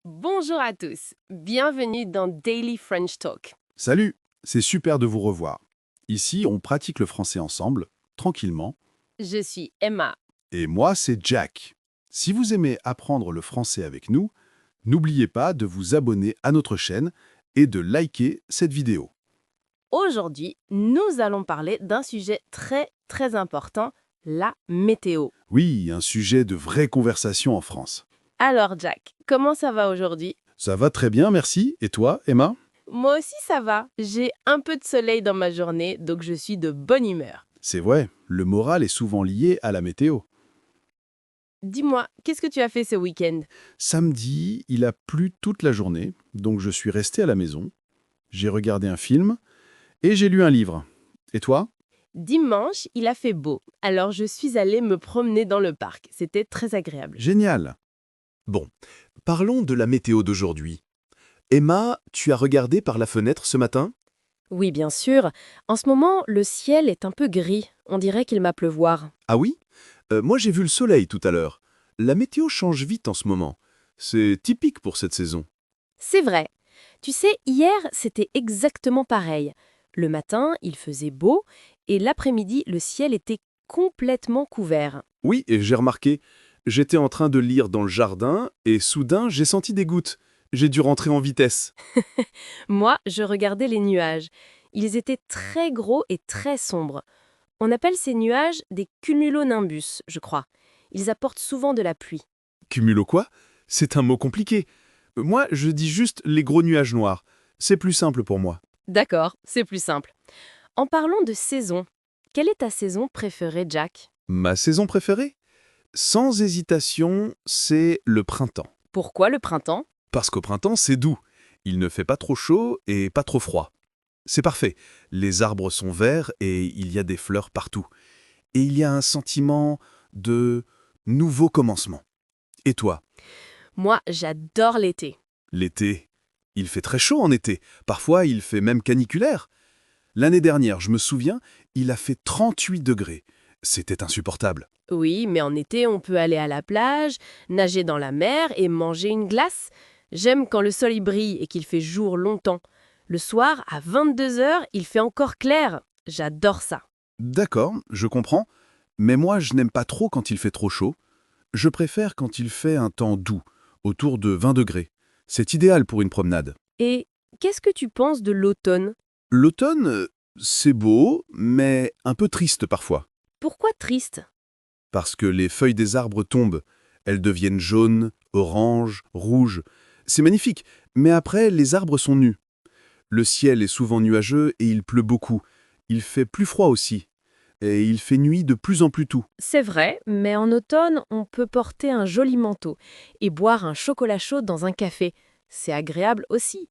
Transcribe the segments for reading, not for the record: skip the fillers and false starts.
Bonjour à tous, bienvenue dans Daily French Talk. Salut, c'est super de vous revoir. Ici, on pratique le français ensemble, tranquillement. Je suis Emma. Et moi, c'est Jack. Si vous aimez apprendre le français avec nous, n'oubliez pas de vous abonner à notre chaîne et de liker cette vidéo. Aujourd'hui, nous allons parler d'un sujet très important, la météo. Oui, un sujet de vraie conversation en France. Alors Jack, comment ça va aujourd'hui? Ça va très bien, merci. Et toi, Emma? Moi aussi ça va, j'ai un peu de soleil dans ma journée, donc je suis de bonne humeur. C'est vrai, le moral est souvent lié à la météo. Dis-moi, qu'est-ce que tu as fait ce week-end? Samedi, il a plu toute la journée, donc je suis resté à la maison. J'ai regardé un film et j'ai lu un livre. Et toi? Dimanche, il a fait beau, alors je suis allée me promener dans le parc. C'était très agréable. Génial. Bon, parlons de la météo d'aujourd'hui. Emma, tu as regardé par la fenêtre ce matin? Oui, bien sûr. En ce moment, le ciel est un peu gris. On dirait qu'il va pleuvoir. Ah oui? Moi j'ai vu le soleil tout à l'heure. La météo change vite en ce moment. C'est typique pour cette saison. C'est vrai. Tu sais, hier, c'était exactement pareil. Le matin, il faisait beau, et l'après-midi, le ciel était complètement couvert. Oui, et j'ai remarqué, j'étais en train de lire dans le jardin et soudain j'ai senti des gouttes. J'ai dû rentrer en vitesse. Moi, je regardais les nuages. Ils étaient très gros et très sombres. On appelle ces nuages des cumulonimbus, je crois. Ils apportent souvent de la pluie. Cumulo quoi? C'est un mot compliqué. Moi, je dis juste les gros nuages noirs. C'est plus simple pour moi. D'accord, c'est plus simple. En parlant de saison, quelle est ta saison préférée, Jack? Ma saison préférée? Sans hésitation, c'est le printemps. Pourquoi le printemps? Parce qu'au printemps, c'est doux. Il ne fait pas trop chaud et pas trop froid. C'est parfait. Les arbres sont verts et il y a des fleurs partout. Et il y a un sentiment de nouveau commencement. Et toi? Moi, j'adore l'été. L'été? Il fait très chaud en été. Parfois, il fait même caniculaire. L'année dernière, je me souviens, il a fait 38 degrés. C'était insupportable. Oui, mais en été, on peut aller à la plage, nager dans la mer et manger une glace. J'aime quand le soleil brille et qu'il fait jour longtemps. Le soir, à 22 heures, il fait encore clair. J'adore ça. D'accord, je comprends. Mais moi, je n'aime pas trop quand il fait trop chaud. Je préfère quand il fait un temps doux, autour de 20 degrés. C'est idéal pour une promenade. Et qu'est-ce que tu penses de l'automne? L'automne, c'est beau, mais un peu triste parfois. Pourquoi triste? Parce que les feuilles des arbres tombent. Elles deviennent jaunes, oranges, rouges. C'est magnifique, mais après, les arbres sont nus. Le ciel est souvent nuageux et il pleut beaucoup. Il fait plus froid aussi. Et il fait nuit de plus en plus tôt. C'est vrai, mais en automne, on peut porter un joli manteau et boire un chocolat chaud dans un café. C'est agréable aussi.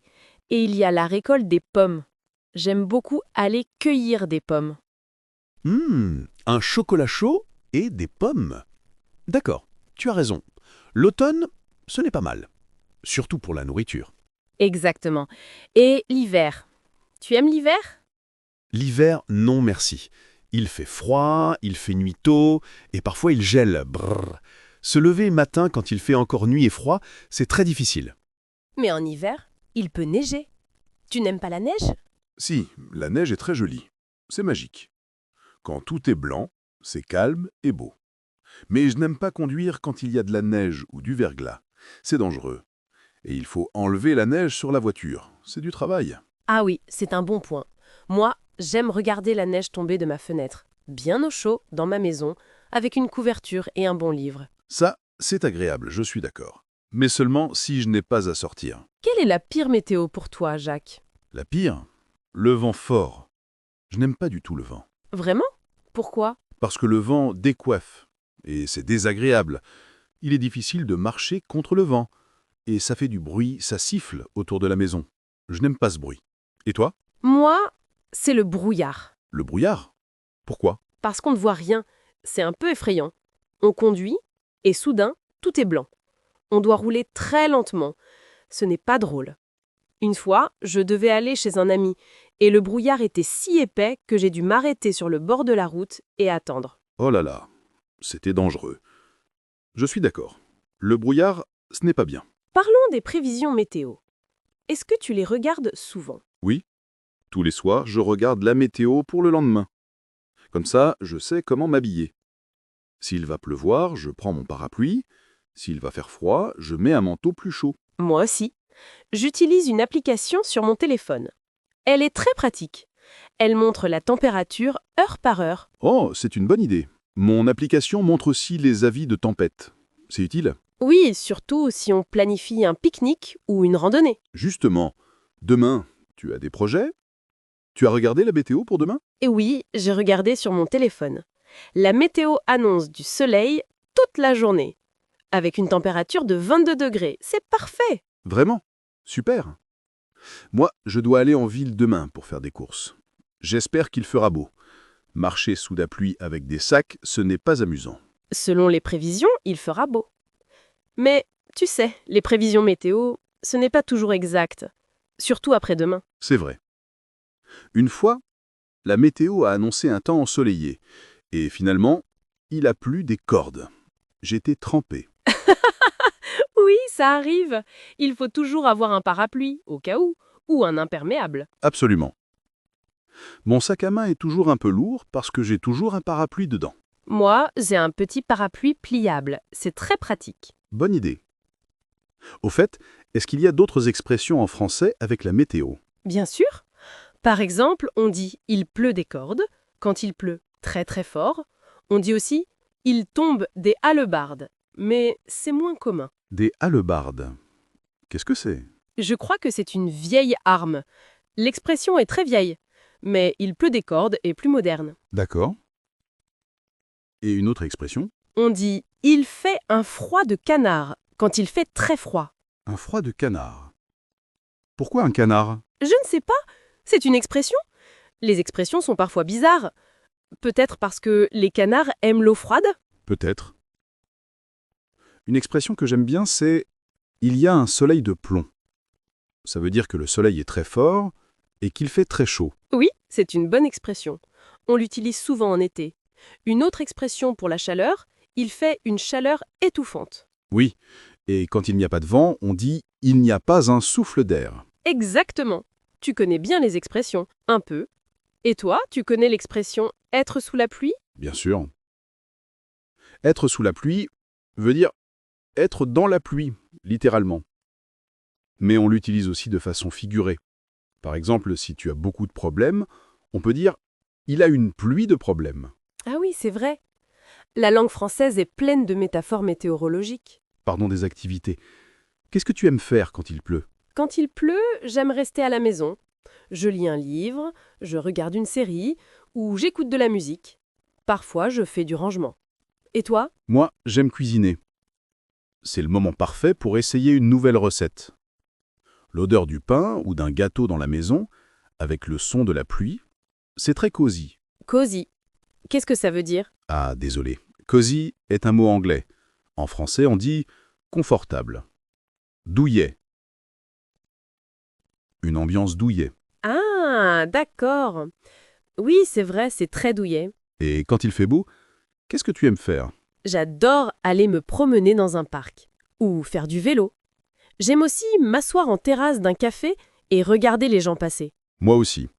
Et il y a la récolte des pommes. J'aime beaucoup aller cueillir des pommes. Un chocolat chaud et des pommes. D'accord, tu as raison. L'automne, ce n'est pas mal. Surtout pour la nourriture. Exactement. Et l'hiver. Tu aimes l'hiver? L'hiver, non merci. Il fait froid, il fait nuit tôt, et parfois il gèle. Brrr. Se lever matin quand il fait encore nuit et froid, c'est très difficile. Mais en hiver, il peut neiger. Tu n'aimes pas la neige? Si, la neige est très jolie. C'est magique. Quand tout est blanc, c'est calme et beau. Mais je n'aime pas conduire quand il y a de la neige ou du verglas. C'est dangereux. Et il faut enlever la neige sur la voiture. C'est du travail. Ah oui, c'est un bon point. Moi, j'aime regarder la neige tomber de ma fenêtre, bien au chaud, dans ma maison, avec une couverture et un bon livre. Ça, c'est agréable, je suis d'accord. Mais seulement si je n'ai pas à sortir. Quelle est la pire météo pour toi, Jacques? La pire, le vent fort. Je n'aime pas du tout le vent. Vraiment? Pourquoi? Parce que le vent décoiffe. Et c'est désagréable. Il est difficile de marcher contre le vent. Et ça fait du bruit, ça siffle autour de la maison. Je n'aime pas ce bruit. Et toi? Moi, c'est le brouillard. Le brouillard? Pourquoi? Parce qu'on ne voit rien. C'est un peu effrayant. On conduit, et soudain, tout est blanc. On doit rouler très lentement. Ce n'est pas drôle. Une fois, je devais aller chez un ami, et le brouillard était si épais que j'ai dû m'arrêter sur le bord de la route et attendre. Oh là là, c'était dangereux. Je suis d'accord. Le brouillard, ce n'est pas bien. Parlons des prévisions météo. Est-ce que tu les regardes souvent? Oui, tous les soirs, je regarde la météo pour le lendemain. Comme ça, je sais comment m'habiller. S'il va pleuvoir, je prends mon parapluie. S'il va faire froid, je mets un manteau plus chaud. Moi aussi. J'utilise une application sur mon téléphone. Elle est très pratique. Elle montre la température heure par heure. Oh, c'est une bonne idée. Mon application montre aussi les avis de tempête. C'est utile. Oui, surtout si on planifie un pique-nique ou une randonnée. Justement, demain, tu as des projets? Tu as regardé la météo pour demain? Et oui, j'ai regardé sur mon téléphone. La météo annonce du soleil toute la journée, avec une température de 22 degrés. C'est parfait! Vraiment? Super. Moi, je dois aller en ville demain pour faire des courses. J'espère qu'il fera beau. Marcher sous la pluie avec des sacs, ce n'est pas amusant. Selon les prévisions, il fera beau. Mais, tu sais, les prévisions météo, ce n'est pas toujours exact. Surtout après-demain. C'est vrai. Une fois, la météo a annoncé un temps ensoleillé. Et finalement, il a plu des cordes. J'étais trempé. Oui, ça arrive. Il faut toujours avoir un parapluie, au cas où, ou un imperméable. Absolument. Mon sac à main est toujours un peu lourd parce que j'ai toujours un parapluie dedans. Moi, j'ai un petit parapluie pliable. C'est très pratique. Bonne idée. Au fait, est-ce qu'il y a d'autres expressions en français avec la météo? Bien sûr. Par exemple, on dit « il pleut des cordes » quand il pleut très très fort. On dit aussi « il tombe des hallebardes », mais c'est moins commun. Des hallebardes. Qu'est-ce que c'est? Je crois que c'est une vieille arme. L'expression est très vieille, mais « il pleut des cordes » est plus moderne. D'accord. Et une autre expression? On dit « il fait un froid de canard » quand il fait très froid. Un froid de canard. Pourquoi un canard? Je ne sais pas, c'est une expression. Les expressions sont parfois bizarres. Peut-être parce que les canards aiment l'eau froide? Peut-être. Une expression que j'aime bien, c'est « il y a un soleil de plomb ». Ça veut dire que le soleil est très fort et qu'il fait très chaud. Oui, c'est une bonne expression. On l'utilise souvent en été. Une autre expression pour la chaleur, il fait une chaleur étouffante. Oui, et quand il n'y a pas de vent, on dit « il n'y a pas un souffle d'air Exactement. Tu connais bien les expressions, un peu. Et toi, tu connais l'expression « être sous la pluie » ? » Bien sûr. Être sous la pluie veut dire être dans la pluie, littéralement. Mais on l'utilise aussi de façon figurée. Par exemple, si tu as beaucoup de problèmes, on peut dire « il a une pluie de problèmes ». Ah oui, c'est vrai. La langue française est pleine de métaphores météorologiques. Pardon, des activités. Qu'est-ce que tu aimes faire quand il pleut? Quand il pleut, j'aime rester à la maison. Je lis un livre, je regarde une série ou j'écoute de la musique. Parfois, je fais du rangement. Et toi? Moi, j'aime cuisiner. C'est le moment parfait pour essayer une nouvelle recette. L'odeur du pain ou d'un gâteau dans la maison, avec le son de la pluie, c'est très cosy. Cosy. Qu'est-ce que ça veut dire? Ah, désolé. Cosy est un mot anglais. En français, on dit confortable. Douillet. Une ambiance douillet. Ah, d'accord. Oui, c'est vrai, c'est très douillet. Et quand il fait beau, qu'est-ce que tu aimes faire? J'adore aller me promener dans un parc ou faire du vélo. J'aime aussi m'asseoir en terrasse d'un café et regarder les gens passer. Moi aussi.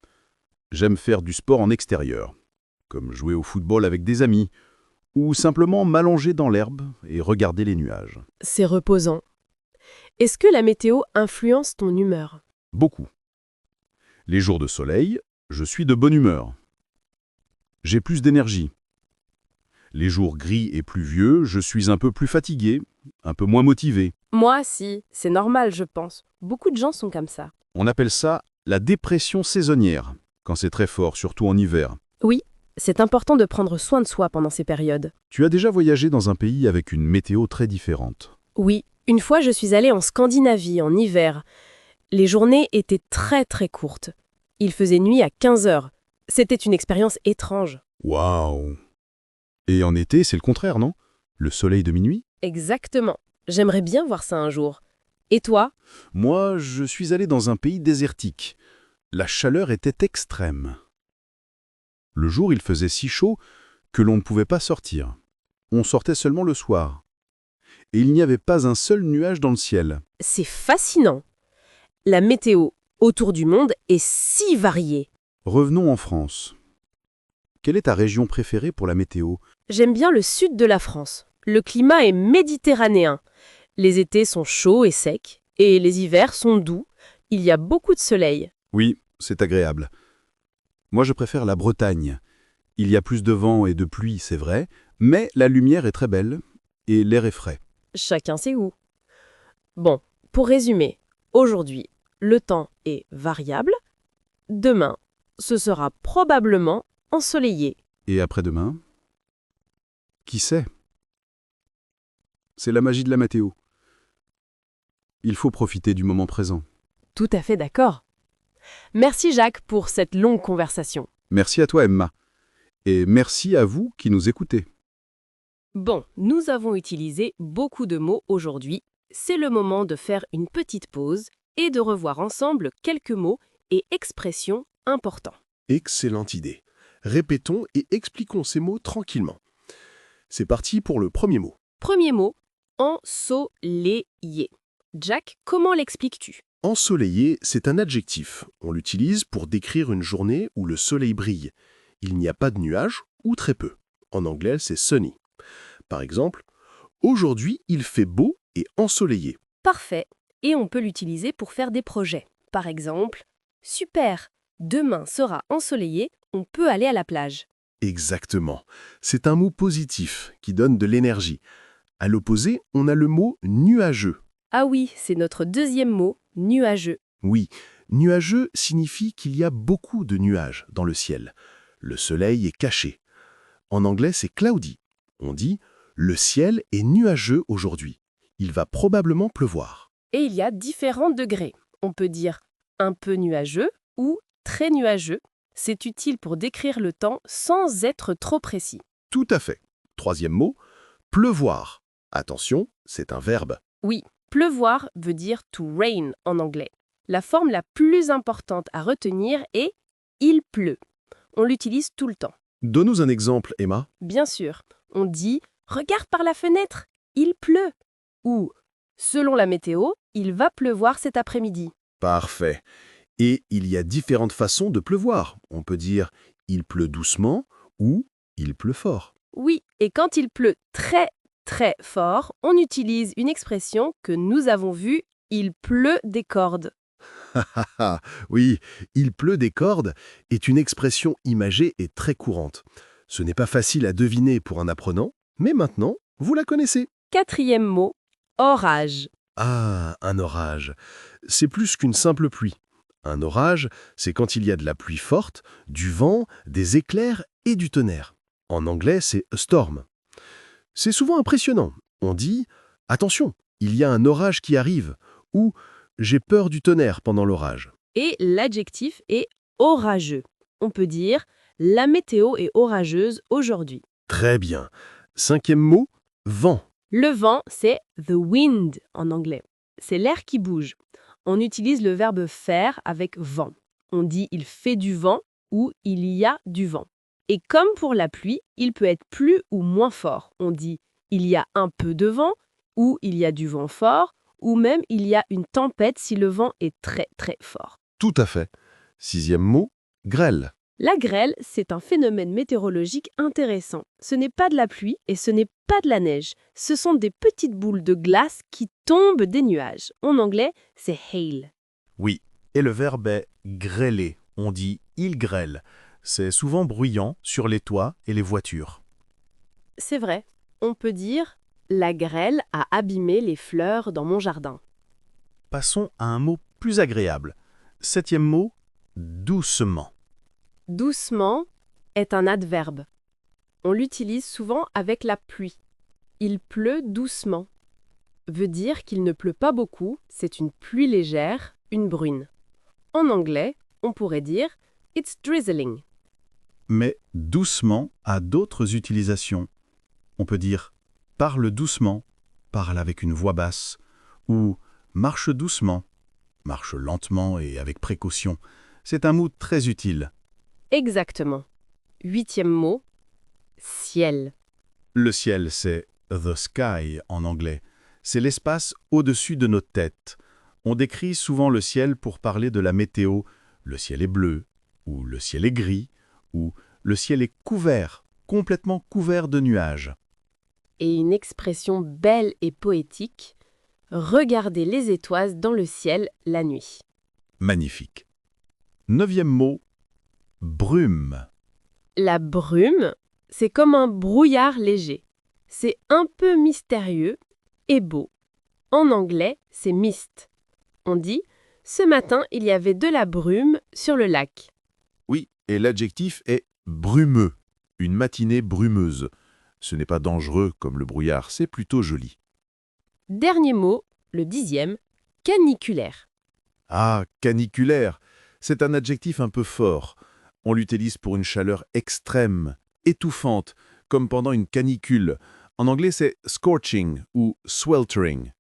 J'aime faire du sport en extérieur, comme jouer au football avec des amis, ou simplement m'allonger dans l'herbe et regarder les nuages. C'est reposant. Est-ce que la météo influence ton humeur? Beaucoup. Les jours de soleil, je suis de bonne humeur. J'ai plus d'énergie. Les jours gris et pluvieux, je suis un peu plus fatigué, un peu moins motivé. Moi, si, c'est normal, je pense. Beaucoup de gens sont comme ça. On appelle ça la dépression saisonnière, quand c'est très fort, surtout en hiver. Oui, c'est important de prendre soin de soi pendant ces périodes. Tu as déjà voyagé dans un pays avec une météo très différente. Oui, une fois je suis allée en Scandinavie en hiver. Les journées étaient très très courtes. Il faisait nuit à 15 heures. C'était une expérience étrange. Waouh! Et en été, c'est le contraire, non? Le soleil de minuit? Exactement. J'aimerais bien voir ça un jour. Et toi? Moi, je suis allé dans un pays désertique. La chaleur était extrême. Le jour, il faisait si chaud que l'on ne pouvait pas sortir. On sortait seulement le soir. et il n'y avait pas un seul nuage dans le ciel. C'est fascinant. La météo autour du monde est si variée. Revenons en France. Quelle est ta région préférée pour la météo? J'aime bien le sud de la France. Le climat est méditerranéen. Les étés sont chauds et secs, et les hivers sont doux. Il y a beaucoup de soleil. Oui, c'est agréable. Moi, je préfère la Bretagne. Il y a plus de vent et de pluie, c'est vrai, mais la lumière est très belle et l'air est frais. Chacun ses goûts. Bon, pour résumer, aujourd'hui, le temps est variable. Demain, ce sera probablement ensoleillé. Et après-demain? Qui sait? C'est la magie de la météo. Il faut profiter du moment présent. Tout à fait d'accord. Merci Jacques pour cette longue conversation. Merci à toi, Emma. Et merci à vous qui nous écoutez. Bon, nous avons utilisé beaucoup de mots aujourd'hui. C'est le moment de faire une petite pause et de revoir ensemble quelques mots et expressions importants. Excellente idée. Répétons et expliquons ces mots tranquillement. C'est parti pour le premier mot. Premier mot, ensoleillé. Jack, comment l'expliques-tu? Ensoleillé, c'est un adjectif. On l'utilise pour décrire une journée où le soleil brille. Il n'y a pas de nuages ou très peu. En anglais, c'est sunny. Par exemple, aujourd'hui, il fait beau et ensoleillé. Parfait. Et on peut l'utiliser pour faire des projets. Par exemple, super, demain sera ensoleillé, on peut aller à la plage. Exactement. C'est un mot positif qui donne de l'énergie. À l'opposé, on a le mot nuageux. Ah oui, c'est notre deuxième mot, nuageux. Oui, nuageux signifie qu'il y a beaucoup de nuages dans le ciel. Le soleil est caché. En anglais, c'est cloudy. On dit « le ciel est nuageux aujourd'hui. Il va probablement pleuvoir ». Et il y a différents degrés. On peut dire un peu nuageux ou très nuageux. C'est utile pour décrire le temps sans être trop précis. Tout à fait. Troisième mot, pleuvoir. Attention, c'est un verbe. Oui, pleuvoir veut dire to rain en anglais. La forme la plus importante à retenir est il pleut. On l'utilise tout le temps. Donne-nous un exemple, Emma. Bien sûr, on dit regarde par la fenêtre, il pleut. Ou selon la météo, il va pleuvoir cet après-midi. Parfait. Et il y a différentes façons de pleuvoir. On peut dire « il pleut doucement » ou « il pleut fort Oui, et quand il pleut très très fort, on utilise une expression que nous avons vue, il pleut des cordes. ». Oui, « il pleut des cordes » est une expression imagée et très courante. Ce n'est pas facile à deviner pour un apprenant, mais maintenant, vous la connaissez. Quatrième mot, orage. Ah, un orage. C'est plus qu'une simple pluie. Un orage, c'est quand il y a de la pluie forte, du vent, des éclairs et du tonnerre. En anglais, c'est a storm. C'est souvent impressionnant. On dit « Attention, il y a un orage qui arrive » ou « J'ai peur du tonnerre pendant l'orage ». Et l'adjectif est orageux. On peut dire la météo est orageuse aujourd'hui. Très bien. Cinquième mot, vent. Le vent, c'est the wind en anglais. C'est l'air qui bouge. On utilise le verbe faire avec vent. On dit il fait du vent ou il y a du vent. Et comme pour la pluie, il peut être plus ou moins fort. On dit il y a un peu de vent ou il y a du vent fort ou même il y a une tempête si le vent est très très fort. Tout à fait. Sixième mot, grêle. La grêle, c'est un phénomène météorologique intéressant. Ce n'est pas de la pluie et ce n'est pas de la neige. Ce sont des petites boules de glace qui tombent des nuages. En anglais, c'est hail. Oui, et le verbe est grêler. On dit « il grêle ». C'est souvent bruyant sur les toits et les voitures. C'est vrai. On peut dire « la grêle a abîmé les fleurs dans mon jardin ». Passons à un mot plus agréable. Septième mot, doucement. Doucement est un adverbe. On l'utilise souvent avec la pluie. Il pleut doucement. Veut dire qu'il ne pleut pas beaucoup, c'est une pluie légère, une brune. En anglais, on pourrait dire « it's drizzling ». Mais doucement a d'autres utilisations. On peut dire « parle doucement », parle avec une voix basse, ou « marche doucement », marche lentement et avec précaution. C'est un mot très utile. Exactement. Huitième mot, ciel. Le ciel, c'est the sky en anglais. C'est l'espace au-dessus de notre tête. On décrit souvent le ciel pour parler de la météo. Le ciel est bleu, ou le ciel est gris, ou le ciel est couvert, complètement couvert de nuages. Et une expression belle et poétique, regardez les étoiles dans le ciel la nuit. Magnifique. 9e mot, brume. La brume, c'est comme un brouillard léger. C'est un peu mystérieux et beau. En anglais, c'est mist. On dit « Ce matin, il y avait de la brume sur le lac Oui, et l'adjectif est brumeux, une matinée brumeuse. Ce n'est pas dangereux comme le brouillard, c'est plutôt joli. ». Dernier mot, le 10e, caniculaire. Ah, caniculaire, c'est un adjectif un peu fort. On l'utilise pour une chaleur extrême, étouffante, comme pendant une canicule. En anglais, c'est scorching ou sweltering.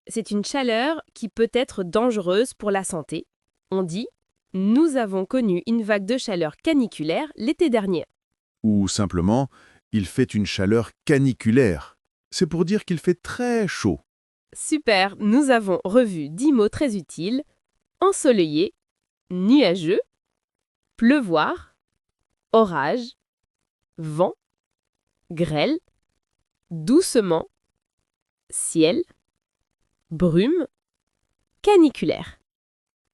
C'est une chaleur qui peut être dangereuse pour la santé. On dit « Nous avons connu une vague de chaleur caniculaire l'été dernier ». Ou simplement, il fait une chaleur caniculaire. C'est pour dire qu'il fait très chaud. Super, nous avons revu 10 mots très utiles. Ensoleillé, nuageux, pleuvoir, orage, vent, grêle, doucement, ciel, brume, caniculaire.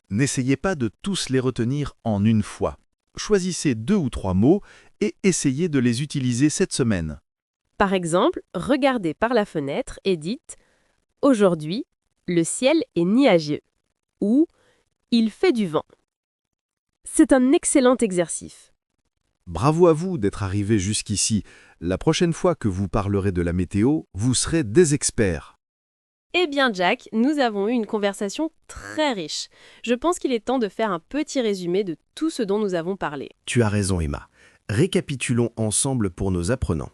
N'essayez pas de tous les retenir en une fois. Choisissez 2 ou 3 mots et essayez de les utiliser cette semaine. Par exemple, regardez par la fenêtre et dites « Aujourd'hui, le ciel est nuageux » ou « Il fait du vent ». C'est un excellent exercice. Bravo à vous d'être arrivé jusqu'ici. La prochaine fois que vous parlerez de la météo, vous serez des experts. Eh bien Jack, nous avons eu une conversation très riche. Je pense qu'il est temps de faire un petit résumé de tout ce dont nous avons parlé. Tu as raison, Emma. Récapitulons ensemble pour nos apprenants.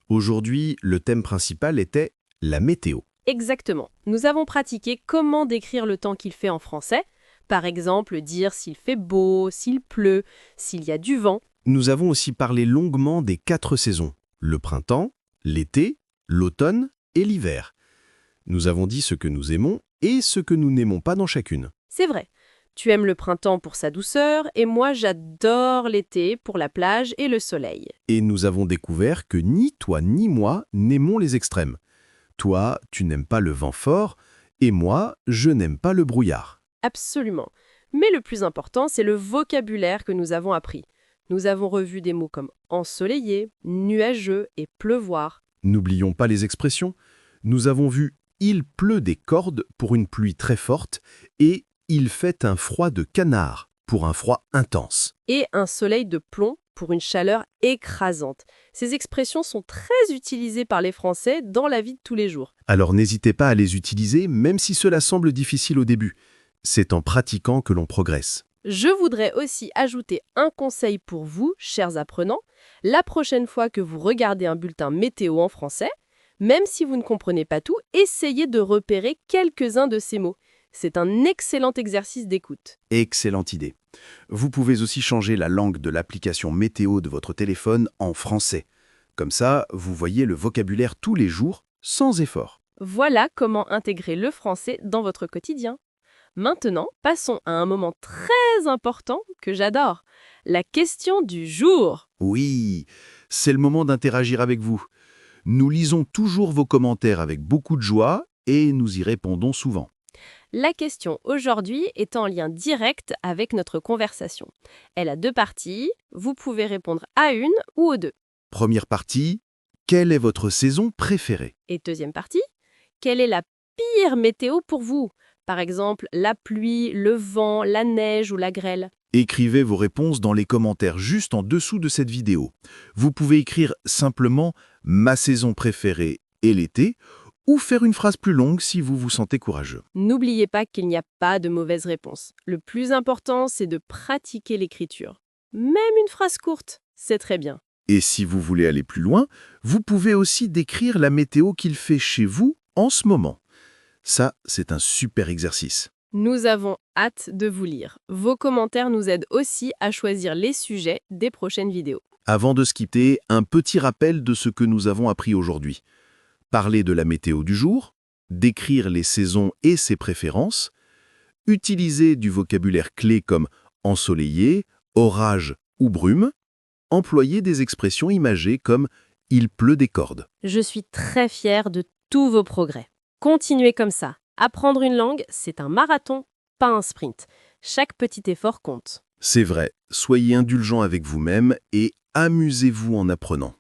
Aujourd'hui, le thème principal était la météo. Exactement. Nous avons pratiqué comment décrire le temps qu'il fait en français. Par exemple, dire s'il fait beau, s'il pleut, s'il y a du vent. Nous avons aussi parlé longuement des 4 saisons, le printemps, l'été, l'automne et l'hiver. Nous avons dit ce que nous aimons et ce que nous n'aimons pas dans chacune. C'est vrai. Tu aimes le printemps pour sa douceur et moi j'adore l'été pour la plage et le soleil. Et nous avons découvert que ni toi ni moi n'aimons les extrêmes. Toi, tu n'aimes pas le vent fort et moi, je n'aime pas le brouillard. Absolument. Mais le plus important, c'est le vocabulaire que nous avons appris. Nous avons revu des mots comme ensoleillé, nuageux et pleuvoir. N'oublions pas les expressions. Nous avons vu « il pleut des cordes » pour une pluie très forte et « il fait un froid de canard » pour un froid intense. Et un soleil de plomb pour une chaleur écrasante. Ces expressions sont très utilisées par les Français dans la vie de tous les jours. Alors n'hésitez pas à les utiliser même si cela semble difficile au début. C'est en pratiquant que l'on progresse. Je voudrais aussi ajouter un conseil pour vous, chers apprenants. La prochaine fois que vous regardez un bulletin météo en français, même si vous ne comprenez pas tout, essayez de repérer quelques-uns de ces mots. C'est un excellent exercice d'écoute. Excellente idée. Vous pouvez aussi changer la langue de l'application météo de votre téléphone en français. Comme ça, vous voyez le vocabulaire tous les jours, sans effort. Voilà comment intégrer le français dans votre quotidien. Maintenant, passons à un moment très important que j'adore, la question du jour. Oui, c'est le moment d'interagir avec vous. Nous lisons toujours vos commentaires avec beaucoup de joie et nous y répondons souvent. La question aujourd'hui est en lien direct avec notre conversation. Elle a 2 parties, vous pouvez répondre à une ou aux 2. Première partie, quelle est votre saison préférée? Et deuxième partie, quelle est la pire météo pour vous? Par exemple, la pluie, le vent, la neige ou la grêle. Écrivez vos réponses dans les commentaires juste en dessous de cette vidéo. Vous pouvez écrire simplement « ma saison préférée est l'été » ou faire une phrase plus longue si vous vous sentez courageux. N'oubliez pas qu'il n'y a pas de mauvaise réponse. Le plus important, c'est de pratiquer l'écriture. Même une phrase courte, c'est très bien. Et si vous voulez aller plus loin, vous pouvez aussi décrire la météo qu'il fait chez vous en ce moment. Ça, c'est un super exercice. Nous avons hâte de vous lire. Vos commentaires nous aident aussi à choisir les sujets des prochaines vidéos. Avant de se quitter, un petit rappel de ce que nous avons appris aujourd'hui. parler de la météo du jour, décrire les saisons et ses préférences, utiliser du vocabulaire clé comme ensoleillé, orage ou brume, employer des expressions imagées comme il pleut des cordes. Je suis très fière de tous vos progrès. Continuez comme ça. Apprendre une langue, c'est un marathon, pas un sprint. Chaque petit effort compte. C'est vrai, soyez indulgents avec vous-même et amusez-vous en apprenant.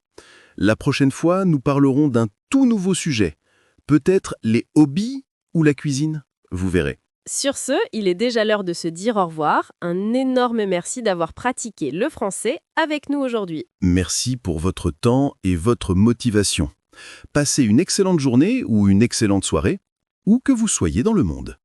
La prochaine fois, nous parlerons d'un tout nouveau sujet. Peut-être les hobbies ou la cuisine? Vous verrez. Sur ce, il est déjà l'heure de se dire au revoir. Un énorme merci d'avoir pratiqué le français avec nous aujourd'hui. Merci pour votre temps et votre motivation. Passez une excellente journée ou une excellente soirée, où que vous soyez dans le monde.